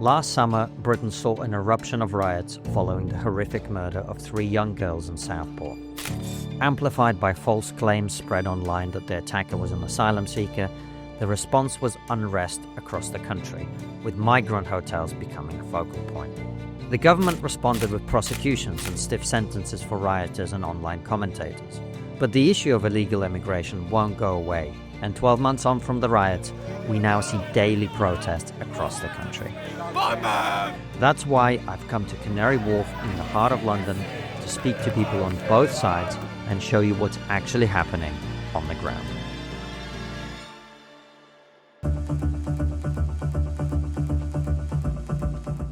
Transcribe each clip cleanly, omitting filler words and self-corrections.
Last summer, Britain saw an eruption of riots following the horrific murder of 3 young girls in Southport. Amplified by false claims spread online that the attacker was an asylum seeker, the response was unrest across the country, with migrant hotels becoming a focal point. The government responded with prosecutions and stiff sentences for rioters and online commentators. But the issue of illegal immigration won't go away, and 12 months on from the riots, we now see daily protests across the country. That's why I've come to Canary Wharf in the heart of London to speak to people on both sides and show you what's actually happening on the ground.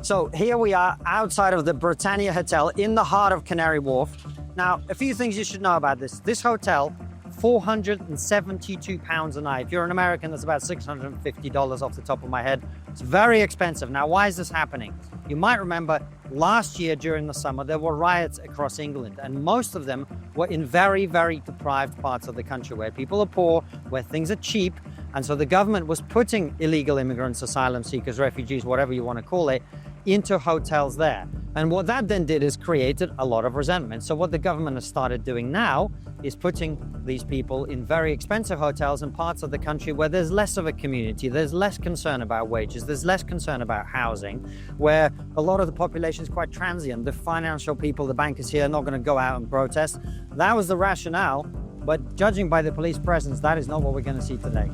So here we are outside of the Britannia Hotel in the heart of Canary Wharf. Now, a few things you should know about this. This hotel, £472 a night. If you're an American, that's about $650 off the top of my head. It's very expensive. Now, why is this happening? You might remember last year during the summer, there were riots across England, and most of them were in very, very deprived parts of the country where people are poor, where things are cheap. And so the government was putting illegal immigrants, asylum seekers, refugees, whatever you want to call it, into hotels there. And what that then did is created a lot of resentment. So what the government has started doing now is putting these people in very expensive hotels in parts of the country where there's less of a community, there's less concern about wages, there's less concern about housing, where a lot of the population is quite transient. The financial people, the bankers here are not going to go out and protest. That was the rationale, but judging by the police presence, that is not what we're going to see today.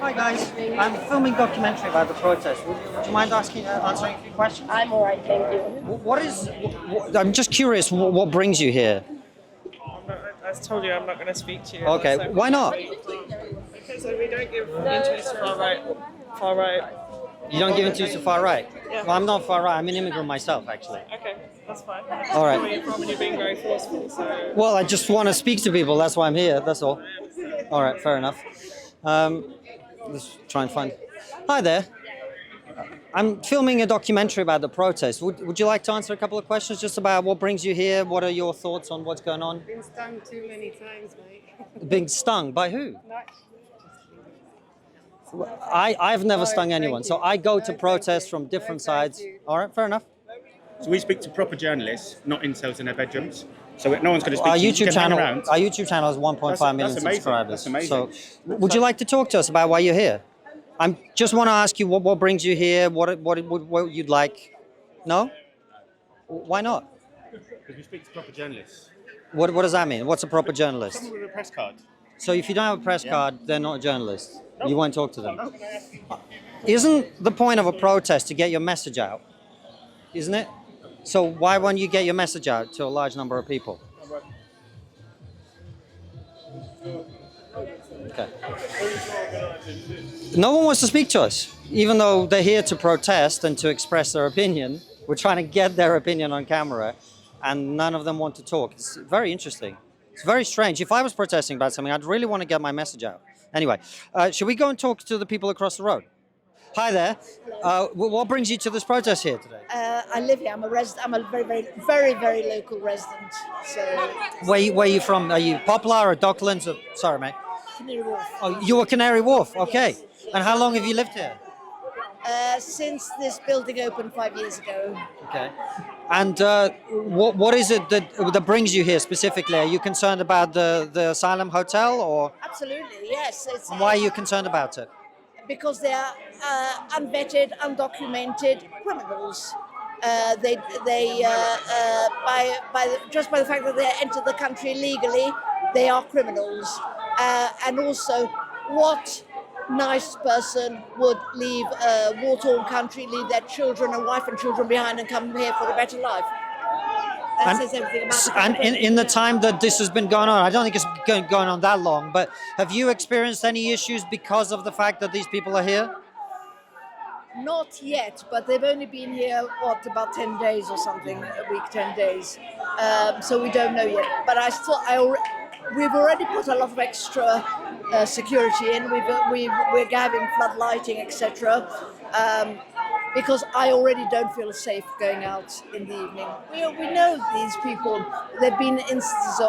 Hi guys, I'm filming a documentary about the protest. Would you mind answering a few questions? I'm all right, thank you. I'm just curious, what brings you here? I told you I'm not going to speak to you. Okay, So why not? Because we don't give interviews to far right. You don't give interviews to far right? Yeah. Well, I'm not far right, I'm an immigrant myself, actually. Okay, that's fine. All right. Where you're from and you're being very forceful, so... Well, I just want to speak to people, that's why I'm here, that's all. All right, fair enough. Let's try and find... Hi there. I'm filming a documentary about the protest. Would you like to answer a couple of questions just about what brings you here? What are your thoughts on what's going on? Been stung too many times, mate. Being stung? By who? I've never stung anyone, so I go to protests from different sides. All right, fair enough. So we speak to proper journalists, not incels in their bedrooms. So no one's going to speak Our to you. YouTube channel has 1.5 million that's amazing. subscribers. That's amazing. So, would you like to talk to us about why you're here? I just want to ask you what brings you here. What you'd like? No? Why not? Because we speak to proper journalists. What does that mean? What's a proper journalist? Someone with a press card. So if you don't have a press card, they're not a journalist. You won't talk to them. Isn't the point of a protest to get your message out? Isn't it? So why won't you get your message out to a large number of people? Okay. No one wants to speak to us, even though they're here to protest and to express their opinion. We're trying to get their opinion on camera, and none of them want to talk. It's very interesting. It's very strange. If I was protesting about something, I'd really want to get my message out. Anyway, should we go and talk to the people across the road? Hi there. What brings you to this protest here today? I live here. I'm a resident. I'm a very, very, very, very local resident. So. Where are you from? Are you Poplar or Docklands? Or, sorry, mate. Canary Wharf. Oh, you were Canary Wharf. Okay. Yes. And how long have you lived here? Since this building opened 5 years ago. Okay. And what is it that brings you here specifically? Are you concerned about the asylum hotel, or? Absolutely, yes. Why are you concerned about it? Because they are unvetted, undocumented criminals. Just by the fact that they entered the country illegally, they are criminals. And also, what nice person would leave a war-torn country, leave their children and wife and children behind, and come here for a better life? That says everything about the country. And in the time that this has been going on, I don't think it's going on that long, but have you experienced any issues because of the fact that these people are here? Not yet, but they've only been here, about 10 days or something, a week, 10 days. So we don't know yet. But we've already put a lot of extra security in. We're having floodlighting, etc. Because I already don't feel safe going out in the evening. We know these people. There have been instances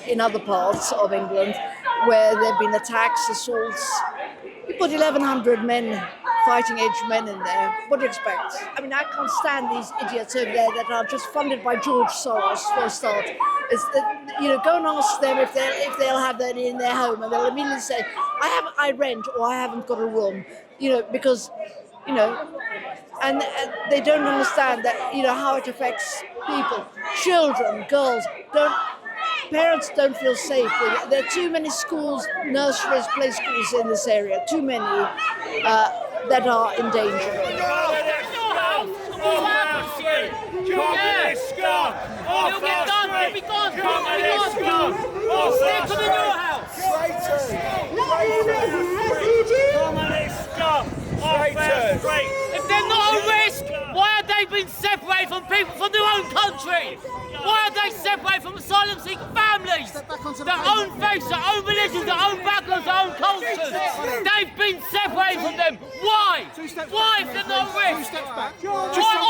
in other parts of England where there have been attacks, assaults, You put 1,100 men, fighting age men in there. What do you expect? I mean, I can't stand these idiots over there that are just funded by George Soros for a start. Go and ask them if they'll have that in their home, and they'll immediately say, I rent, or I haven't got a room. Because and they don't understand that how it affects people, children, girls. Parents don't feel safe. There are too many schools, nurseries, play schools in this area. Too many that are in danger. If they're not a risk, why have they been separated from people from their own country? Why are they separated from asylum seeker families? Their own faiths, their own religions, their own backgrounds, their own cultures. They've been separated from them. Why? Why if they're not a risk? Why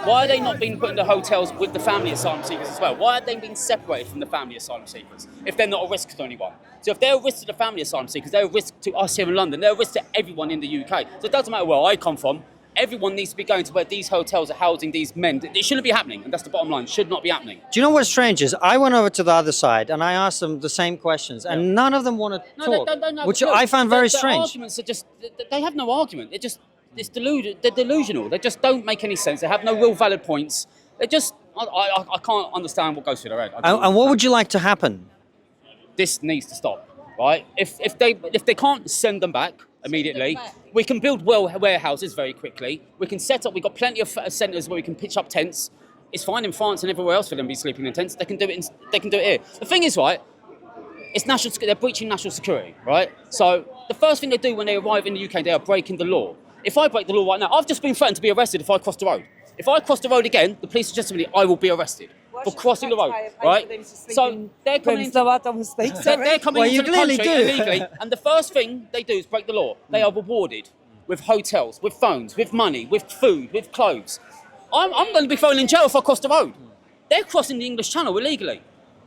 Why are they not being put in the hotels with the family asylum seekers as well? Why are they being separated from the family asylum seekers if they're not a risk to anyone? So if they're a risk to the family asylum seekers, they're a risk to us here in London, they're a risk to everyone in the UK. So it doesn't matter where I come from, everyone needs to be going to where these hotels are housing these men. It shouldn't be happening, and that's the bottom line, it should not be happening. Do you know what's strange is I went over to the other side and I asked them the same questions, and none of them want to talk, which I found very strange. Their arguments are just, they have no argument. They're delusional. They just don't make any sense. They have no real valid points. They just, I can't understand what goes through their head. And what would you like to happen? This needs to stop, right? If they can't send them back immediately, we can build warehouses very quickly. We can set up. We've got plenty of centres where we can pitch up tents. It's fine in France and everywhere else for them to be sleeping in tents. They can do it. They can do it here. The thing is, right? It's they're breaching national security, right? So the first thing they do when they arrive in the UK, they are breaking the law. If I break the law right now, I've just been threatened to be arrested if I cross the road. If I cross the road again, the police suggest to me I will be arrested for crossing the road, right? So they're coming into the country illegally, and the first thing they do is break the law. They are rewarded with hotels, with phones, with money, with food, with clothes. I'm going to be thrown in jail if I cross the road. They're crossing the English Channel illegally,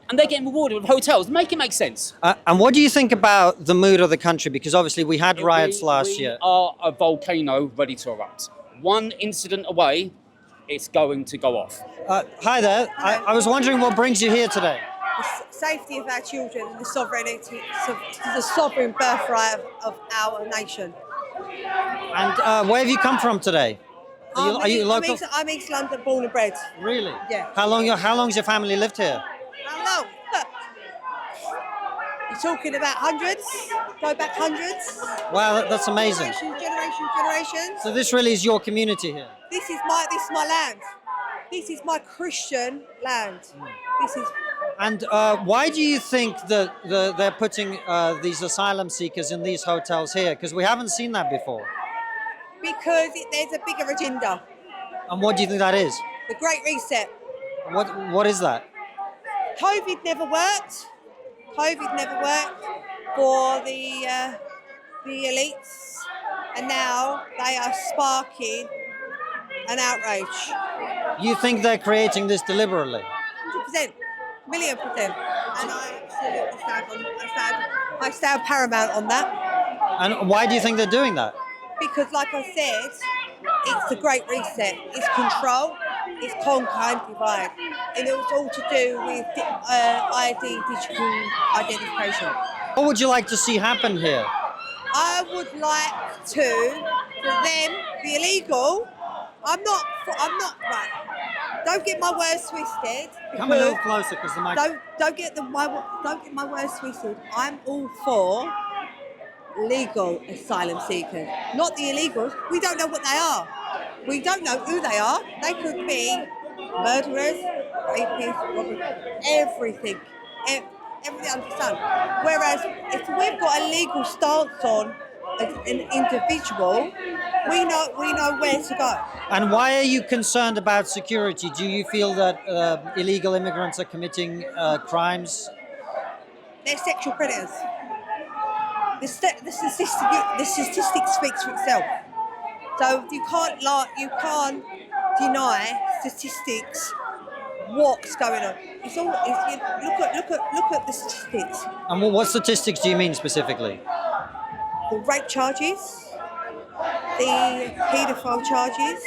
and they're getting rewarded with hotels. Make it make sense. And what do you think about the mood of the country? Because obviously we had riots last year. We are a volcano ready to erupt. One incident away, it's going to go off. Hi there. I was wondering what brings you here today. The safety of our children and the sovereignty, the sovereign birthright of our nation. And where have you come from today? Are you local? I'm East London, born and bred. Really? Yeah. How long's your family lived here? How long? Look. You're talking about hundreds? Go back hundreds? Wow, that's amazing. Generations. So this really is your community here? This is my land. This is my Christian land. This is. And why do you think that they're putting these asylum seekers in these hotels here? Because we haven't seen that before. Because there's a bigger agenda. And what do you think that is? The Great Reset. What is that? COVID never worked. COVID never worked for the elites, and now they are sparking an outrage. You think they're creating this deliberately? 100%, million %. And I absolutely I stand paramount on that. And why do you think they're doing that? Because, like I said, it's the Great Reset. It's control, it's conquer and divide. And it's all to do with ID, digital identification. What would you like to see happen here? I would like for them, the illegal, I'm not right. Don't get my words twisted. Come a little closer because the mic. Don't get my words twisted. I'm all for legal asylum seekers, not the illegals. We don't know what they are. We don't know who they are. They could be murderers, rapists, robbers, everything under the sun. Whereas if we've got a legal stance on an individual, we know where to go. And why are you concerned about security? Do you feel that illegal immigrants are committing crimes? They're sexual predators. The statistic speaks for itself. So you can't deny statistics what's going on. It's all. Look at the statistics. And what statistics do you mean specifically? The rape charges, the paedophile charges,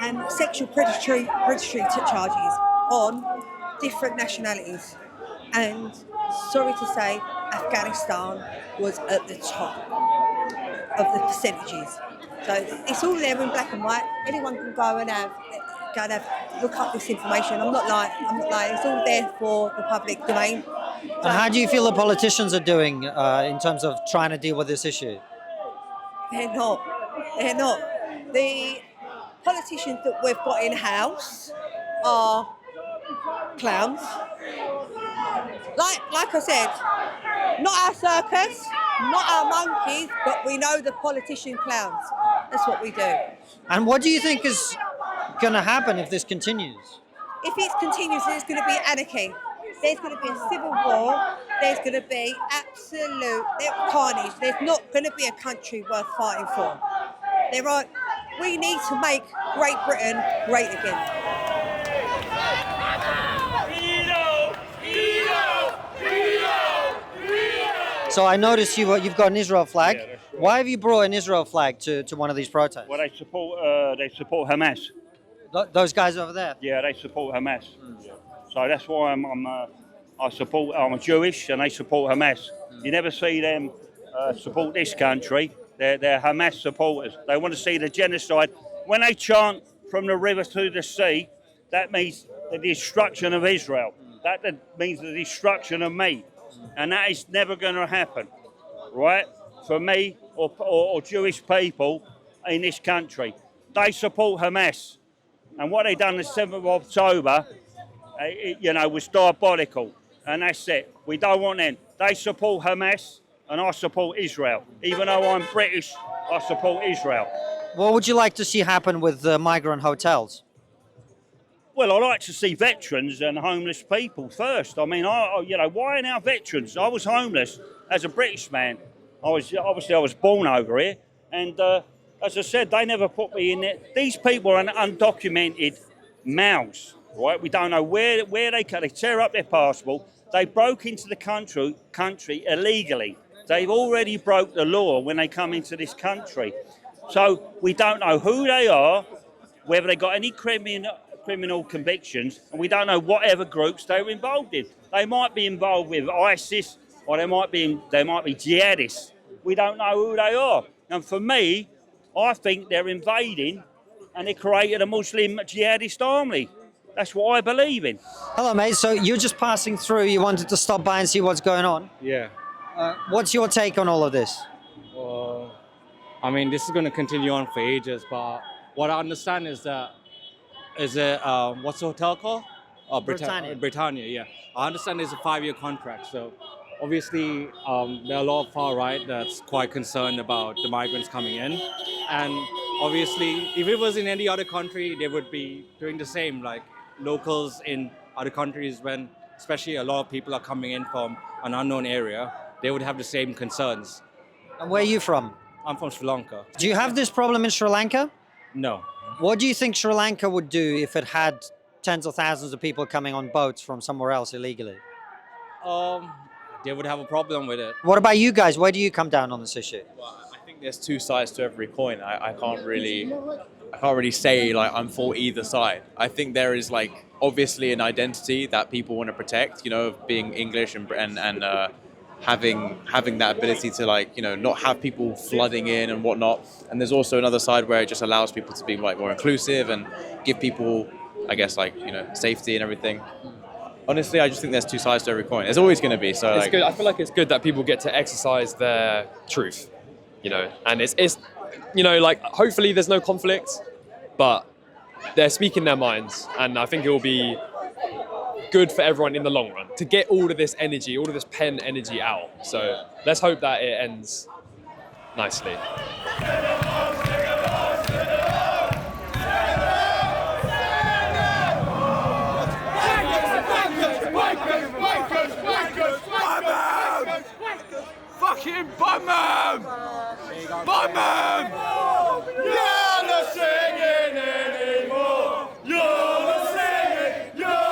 and sexual predatory charges on different nationalities. And sorry to say, Afghanistan was at the top of the percentages. So it's all there in black and white. Anyone can go and look up this information. I'm not lying. It's all there for the public domain. And how do you feel the politicians are doing in terms of trying to deal with this issue? They're not. The politicians that we've got in house are clowns. Like I said, not our circus, not our monkeys, but we know the politician clowns. That's what we do. And what do you think is going to happen if this continues? If it continues, there's going to be anarchy. There's going to be a civil war. There's going to be absolute carnage. There's not going to be a country worth fighting for. We need to make Great Britain great again. So I noticed you've got an Israel flag. Yeah, that's right. Why have you brought an Israel flag to one of these protests? Well, they support Hamas. Those guys over there? Yeah, they support Hamas. So that's why I'm Jewish and they support Hamas. You never see them support this country. They're Hamas supporters. They want to see the genocide. When they chant from the river to the sea, that means the destruction of Israel. That means the destruction of me. And that is never going to happen, right? For me or Jewish people in this country. They support Hamas. And what they done the 7th of October, was diabolical. And that's it. We don't want them. They support Hamas and I support Israel. Even though I'm British, I support Israel. What would you like to see happen with the migrant hotels? Well, I like to see veterans and homeless people first. I mean, why are now veterans? I was homeless as a British man. I was born over here, and as I said, they never put me in there. These people are undocumented mouths, right? We don't know where they tear up their passport. They broke into the country illegally. They've already broke the law when they come into this country. So we don't know who they are, whether they got any criminal convictions, and we don't know whatever groups they were involved in. They might be involved with ISIS, or they might be jihadists. We don't know who they are. And for me, I think they're invading, and they created a Muslim jihadist army. That's what I believe in. Hello, mate. So you're just passing through. You wanted to stop by and see what's going on. Yeah. What's your take on all of this? I mean, this is going to continue on for ages, but what I understand is that what's the hotel called? Britannia. Britannia, yeah. I understand it's a 5-year contract, so obviously there are a lot of far right that's quite concerned about the migrants coming in, and obviously if it was in any other country, they would be doing the same, like locals in other countries, when especially a lot of people are coming in from an unknown area, they would have the same concerns. And where are you from? I'm from Sri Lanka. Do you have this problem in Sri Lanka? No. What do you think Sri Lanka would do if it had tens of thousands of people coming on boats from somewhere else illegally? They would have a problem with it. What about you guys? Where do you come down on this issue? Well, I think there's two sides to every coin. I can't really say like I'm for either side. I think there is like obviously an identity that people want to protect, of being English and having that ability to not have people flooding in and whatnot. And there's also another side where it just allows people to be like more inclusive and give people, I guess, safety and everything. Honestly, I just think there's two sides to every coin. There's always going to be. So it's good. I feel like it's good that people get to exercise their truth, and it's hopefully there's no conflict, but they're speaking their minds, and I think it will be good for everyone in the long run to get all of this energy, all of this pen energy out. So let's hope that it ends nicely. Fucking bomb them! Bomb them! You're not singing anymore! You're not singing! You're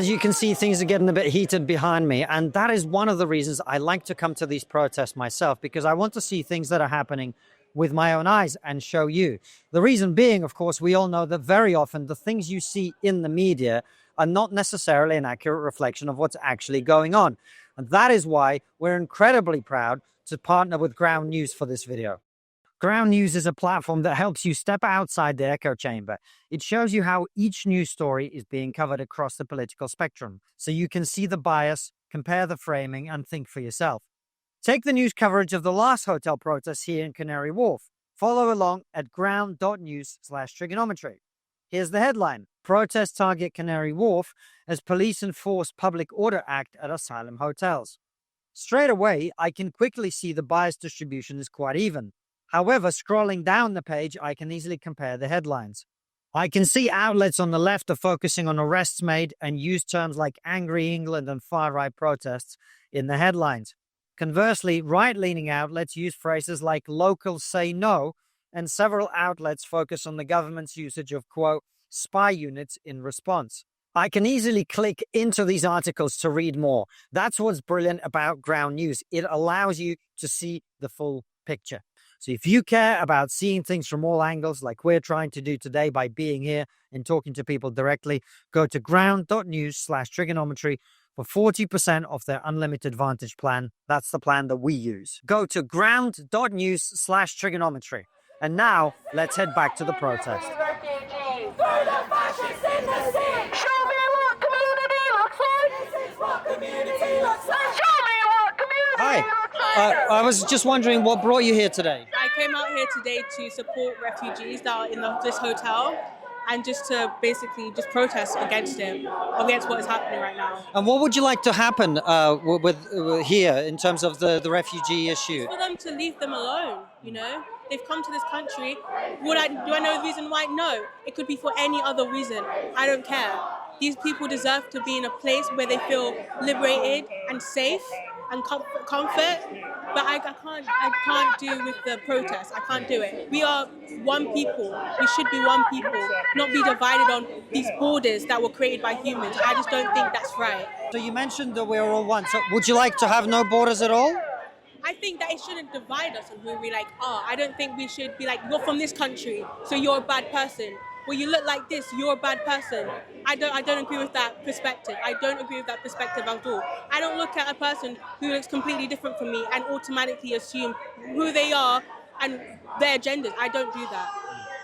As you can see, things are getting a bit heated behind me. And that is one of the reasons I like to come to these protests myself, because I want to see things that are happening with my own eyes and show you. The reason being, of course, we all know that very often the things you see in the media are not necessarily an accurate reflection of what's actually going on. And that is why we're incredibly proud to partner with Ground News for this video. Ground News is a platform that helps you step outside the echo chamber. It shows you how each news story is being covered across the political spectrum, so you can see the bias, compare the framing, and think for yourself. Take the news coverage of the last hotel protest here in Canary Wharf. Follow along at ground.news/trigonometry. Here's the headline: Protests target Canary Wharf as police enforce Public Order Act at asylum hotels. Straight away, I can quickly see the bias distribution is quite even. However, scrolling down the page, I can easily compare the headlines. I can see outlets on the left are focusing on arrests made and use terms like angry England and far-right protests in the headlines. Conversely, right-leaning outlets use phrases like locals say no, and several outlets focus on the government's usage of, quote, spy units in response. I can easily click into these articles to read more. That's what's brilliant about Ground News. It allows you to see the full picture. So if you care about seeing things from all angles, like we're trying to do today by being here and talking to people directly, go to ground.news/trigonometry for 40% off their unlimited Vantage plan. That's the plan that we use. Go to ground.news/trigonometry. And now let's head back to the protest. Hi. I was just wondering what brought you here today. I came out here today to support refugees that are in this hotel and just to basically just protest against it, against what is happening right now. And what would you like to happen here in terms of the refugee issue? For them to leave them alone, you know? They've come to this country. Do I know the reason why? No. It could be for any other reason. I don't care. These people deserve to be in a place where they feel liberated and safe and comfort, but I can't do with the protest. I can't do it. We are one people. We should be one people, not be divided on these borders that were created by humans. I just don't think that's right. So you mentioned that we're all one. So would you like to have no borders at all? I think that it shouldn't divide us on who we are. I don't think we should be like, you're from this country, so you're a bad person. Well, you look like this, you're a bad person. I don't agree with that perspective. I don't agree with that perspective at all. I don't look at a person who looks completely different from me and automatically assume who they are and their agendas. I don't do that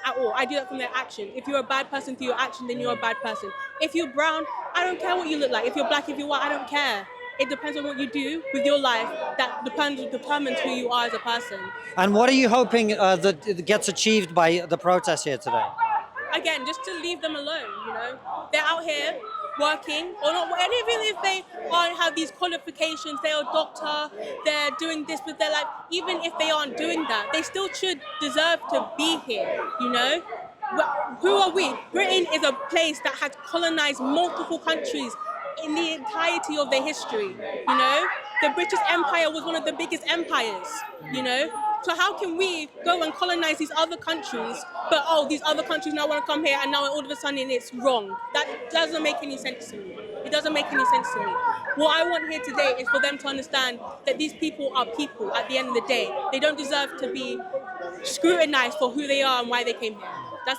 at all. I do that from their action. If you're a bad person through your action, then you're a bad person. If you're brown, I don't care what you look like. If you're black, if you're white, I don't care. It depends on what you do with your life. That determines who you are as a person. And what are you hoping that gets achieved by the protest here today? Again, just to leave them alone, you know. They're out here working, or not, and even if they aren't have these qualifications, they're a doctor, they're doing this with their life, even if they aren't doing that, they still should deserve to be here, you know. Who are we? Britain is a place that has colonized multiple countries in the entirety of their history, you know? The British Empire was one of the biggest empires, you know? So how can we go and colonize these other countries, but these other countries now want to come here and now all of a sudden it's wrong? That doesn't make any sense to me. It doesn't make any sense to me. What I want here today is for them to understand that these people are people at the end of the day. They don't deserve to be scrutinized for who they are and why they came here.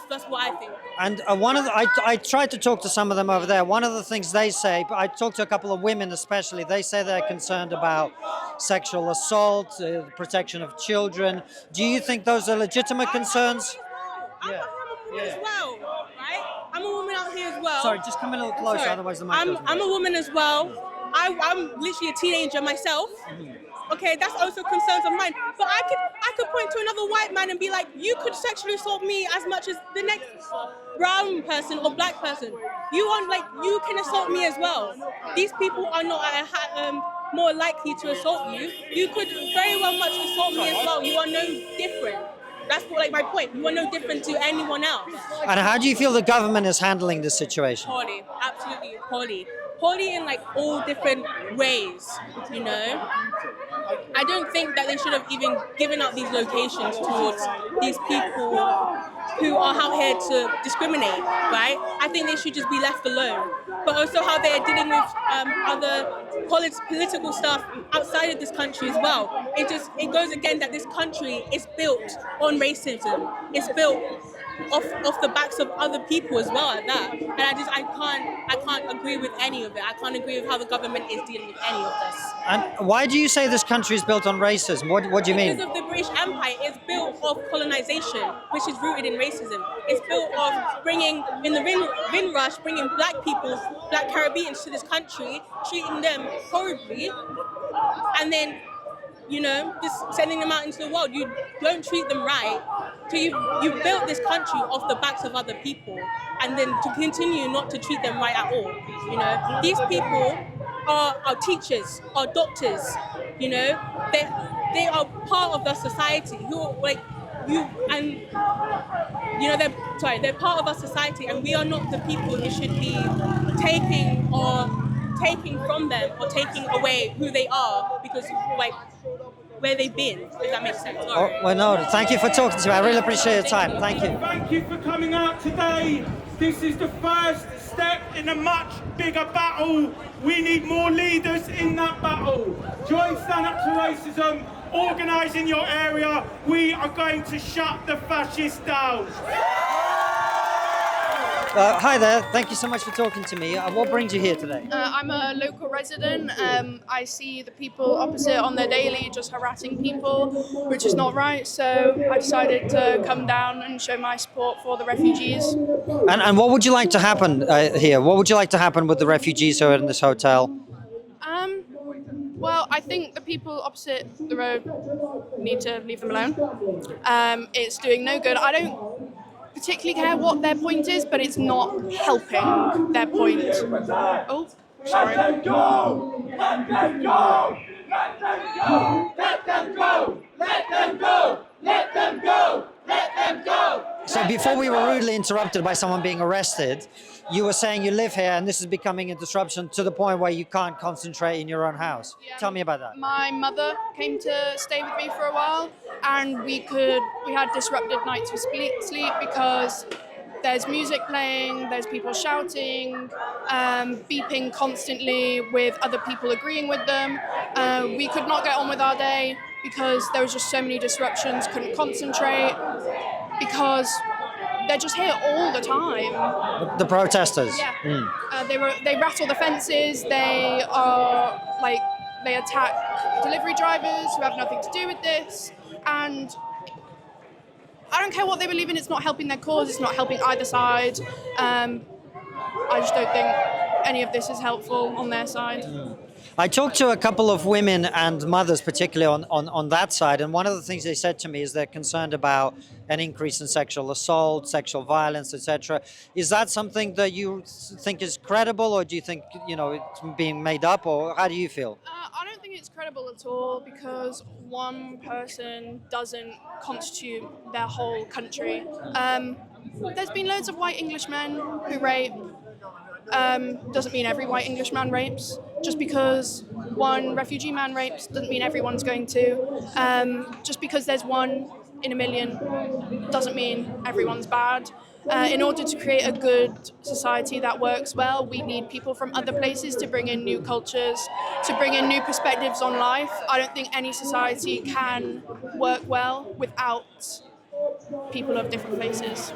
That's what I think. And I tried to talk to some of them over there. One of the things they say, but I talked to a couple of women especially, they say they're concerned about sexual assault, the protection of children. Do you think those are legitimate concerns? I'm a woman as well, right? I'm a woman out here as well. Sorry, just come a little closer, otherwise the mic goes I'm a woman as well. I'm literally a teenager myself. Okay, that's also concerns of mine. But I could point to another white man and be like, you could sexually assault me as much as the next brown person or black person. You can assault me as well. These people are not more likely to assault you. You could very well much assault me as well. You are no different. That's my point. You are no different to anyone else. And how do you feel the government is handling this situation? Poorly, absolutely poorly. Poorly in all different ways, you know. I don't think that they should have even given up these locations towards these people who are out here to discriminate, right? I think they should just be left alone. but also how they are dealing with other political stuff outside of this country as well. It goes again that this country is built on racism. It's built off the backs of other people as well at that. And I can't agree with any of it. I can't agree with how the government is dealing with any of this. And why do you say this country is built on racism? What do you mean? Because of the British Empire, it's built off colonization, which is rooted in racism. It's built off bringing, in the Windrush, bringing black people, black Caribbeans to this country, treating them horribly, and then, just sending them out into the world. You don't treat them right. So you built this country off the backs of other people, and then to continue not to treat them right at all. These people are teachers, are doctors. They are part of the society they're part of our society, and we are not the people who should be taking from them or taking away who they are because where they've been, if that makes sense. Oh, well, no, thank you for talking to me. I really appreciate your time. Thank you. Thank you for coming out today. This is the first step in a much bigger battle. We need more leaders in that battle. Join Stand Up to Racism, organise in your area. We are going to shut the fascists down. Hi there. Thank you so much for talking to me. What brings you here today? I'm a local resident. I see the people opposite on their daily just harassing people, which is not right. So I decided to come down and show my support for the refugees. And what would you like to happen here? What would you like to happen with the refugees who are in this hotel? Well, I think the people opposite the road need to leave them alone. It's doing no good. I don't particularly care what their point is, but it's not helping their point. Oh, sorry. Let them go! Let them go! Let them go! Let them go! Let them go! Let them go! Let them go! So before we were rudely interrupted by someone being arrested, you were saying you live here and this is becoming a disruption to the point where you can't concentrate in your own house. Yeah. Tell me about that. My mother came to stay with me for a while, and we had disrupted nights of sleep because there's music playing, there's people shouting, beeping constantly with other people agreeing with them. We could not get on with our day because there was just so many disruptions, couldn't concentrate because they're just here all the time. The protesters? Yeah. They rattle the fences, they attack delivery drivers who have nothing to do with this, and I don't care what they believe in, it's not helping their cause, it's not helping either side. I just don't think any of this is helpful on their side. I talked to a couple of women and mothers, particularly on that side, and one of the things they said to me is they're concerned about an increase in sexual assault, sexual violence, etc. Is that something that you think is credible, or do you think it's being made up, or how do you feel? I don't think it's credible at all because one person doesn't constitute their whole country. There's been loads of white Englishmen who rape. Doesn't mean every white Englishman rapes. Just because one refugee man rapes doesn't mean everyone's going to. Just because there's one in a million doesn't mean everyone's bad. In order to create a good society that works well, we need people from other places to bring in new cultures, to bring in new perspectives on life. I don't think any society can work well without people of different places.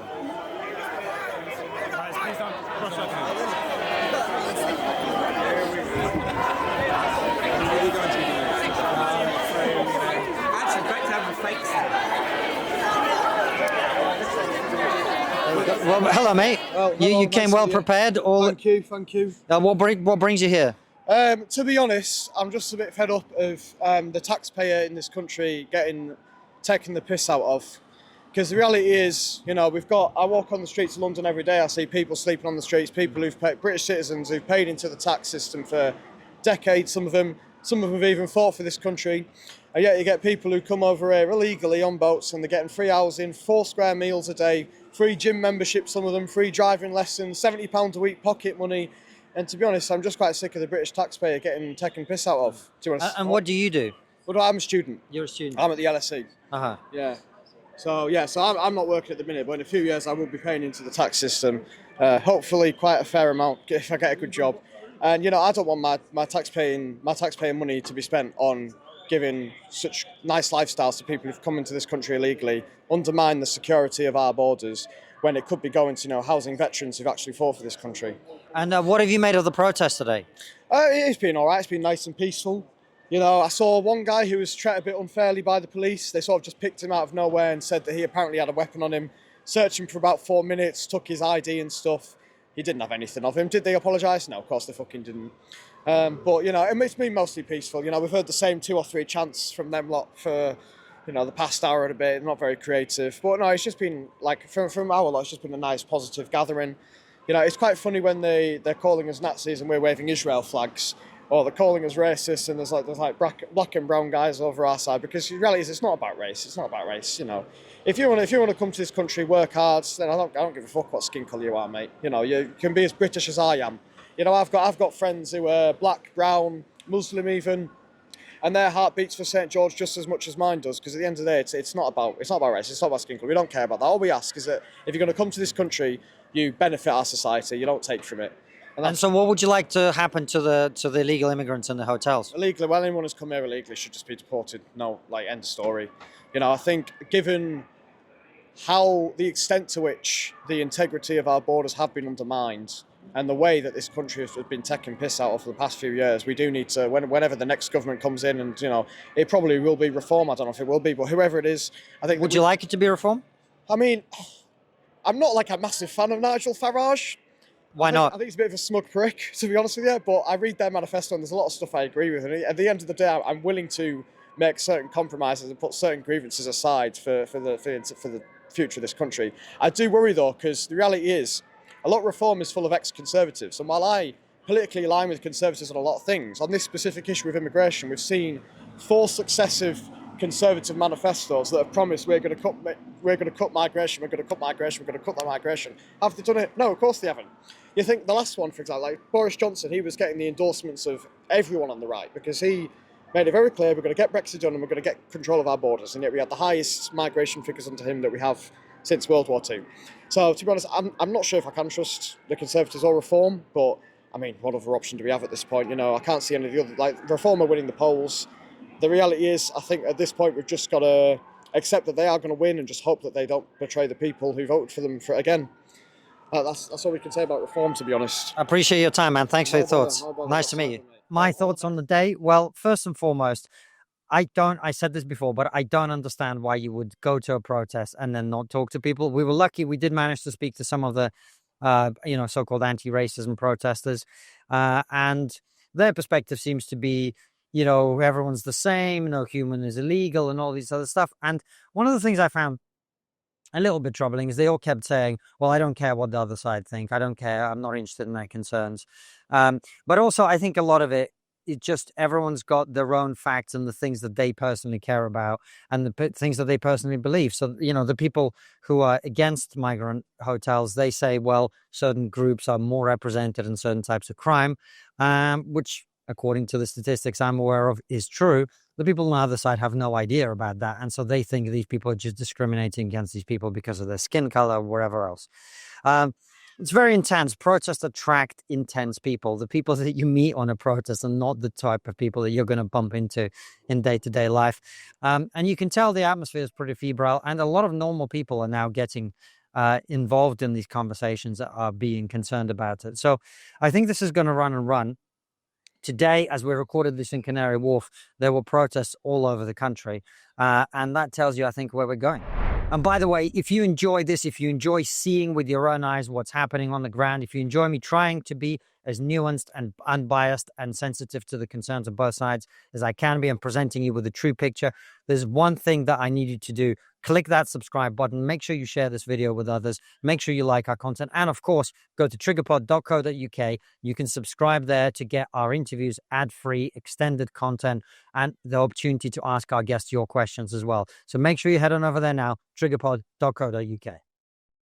Well, hello, mate. Well, you came well prepared. Thank you. What brings you here? To be honest, I'm just a bit fed up of the taxpayer in this country taking the piss out of. Because the reality is, I walk on the streets of London every day, I see people sleeping on the streets, people who've paid, British citizens who've paid into the tax system for decades, some of them have even fought for this country. And yet you get people who come over here illegally on boats and they're getting free housing, 4 square meals a day, free gym membership, some of them, free driving lessons, £70 a week pocket money. And to be honest, I'm just quite sick of the British taxpayer getting taken piss out of. And what do you do? Well, I'm a student. You're a student? I'm at the LSE. Uh-huh. Yeah. So I'm not working at the minute, but in a few years I will be paying into the tax system. hopefully quite a fair amount if I get a good job. And I don't want my taxpaying money to be spent on giving such nice lifestyles to people who've come into this country illegally, undermine the security of our borders, when it could be going to housing veterans who've actually fought for this country. And what have you made of the protest today? It's been all right. It's been nice and peaceful. I saw one guy who was treated a bit unfairly by the police. They sort of just picked him out of nowhere and said that he apparently had a weapon on him. Searched him for about 4 minutes, took his ID and stuff. He didn't have anything of him. Did they apologise? No, of course they fucking didn't. But it's been mostly peaceful. We've heard the same 2 or 3 chants from them lot for the past hour and a bit. Not very creative. But no, it's just been like from our lot, it's just been a nice positive gathering. It's quite funny when they're calling us Nazis and we're waving Israel flags, or they're calling us racist and there's like black and brown guys over our side, because the reality is it's not about race. It's not about race. If you want to come to this country, work hard, then I don't give a fuck what skin colour you are, mate. You can be as British as I am. I've got friends who are black, brown, Muslim even, and their heart beats for St George just as much as mine does. Because at the end of the day, it's not about race. It's not about skin colour. We don't care about that. All we ask is that if you're going to come to this country, you benefit our society. You don't take from it. And so, what would you like to happen to the illegal immigrants in the hotels? Illegally, well, anyone who's come here illegally should just be deported. No, end of story. I think given how the extent to which the integrity of our borders have been undermined, and the way that this country has been taking piss out of for the past few years, we do need to, whenever the next government comes in, and it probably will be reform. I don't know if it will be, but whoever it is, I think. Would you like it to be reform? I mean, I'm not like a massive fan of Nigel Farage. Why not? I think he's a bit of a smug prick, to be honest with you. But I read their manifesto, and there's a lot of stuff I agree with. And at the end of the day, I'm willing to make certain compromises and put certain grievances aside for the future of this country. I do worry though, because the reality is, a lot of reform is full of ex-conservatives. And while I politically align with conservatives on a lot of things, on this specific issue of immigration, we've seen 4 successive Conservative manifestos that have promised we're going to cut migration, we're going to cut that migration. Have they done it? No, of course they haven't. You think the last one, for example, like Boris Johnson, he was getting the endorsements of everyone on the right because he made it very clear we're going to get Brexit done and we're going to get control of our borders. And yet we had the highest migration figures under him that we have since World War II. So to be honest, I'm not sure if I can trust the Conservatives or Reform, but I mean, what other option do we have at this point? I can't see any of the other, like Reform are winning the polls. The reality is, I think at this point we've just got to accept that they are going to win and just hope that they don't betray the people who voted for them again. That's all we can say about Reform, to be honest. I appreciate your time, man. Thanks for your thoughts. Nice to meet you. My thoughts on the day? Well, first and foremost, I said this before, but I don't understand why you would go to a protest and then not talk to people. We were lucky. We did manage to speak to some of the, so-called anti-racism protesters. And their perspective seems to be, everyone's the same, no human is illegal and all these other stuff. And one of the things I found a little bit troubling is they all kept saying, well, I don't care what the other side think. I don't care. I'm not interested in their concerns. But also, I think a lot of it just everyone's got their own facts and the things that they personally care about and the things that they personally believe. So, the people who are against migrant hotels, they say, well, certain groups are more represented in certain types of crime, which, according to the statistics I'm aware of, is true. The people on the other side have no idea about that. And so they think these people are just discriminating against these people because of their skin color or wherever else. It's very intense. Protests attract intense people. The people that you meet on a protest are not the type of people that you're going to bump into in day-to-day life. And you can tell the atmosphere is pretty febrile. And a lot of normal people are now getting involved in these conversations that are being concerned about it. So I think this is going to run and run. Today, as we recorded this in Canary Wharf, there were protests all over the country. And that tells you, I think, where we're going. And by the way, if you enjoy this, if you enjoy seeing with your own eyes what's happening on the ground, if you enjoy me trying to be as nuanced and unbiased and sensitive to the concerns of both sides as I can be and presenting you with a true picture, there's one thing that I need you to do. Click that subscribe button. Make sure you share this video with others. Make sure you like our content. And of course, go to triggerpod.co.uk. You can subscribe there to get our interviews, ad-free, extended content, and the opportunity to ask our guests your questions as well. So make sure you head on over there now, triggerpod.co.uk.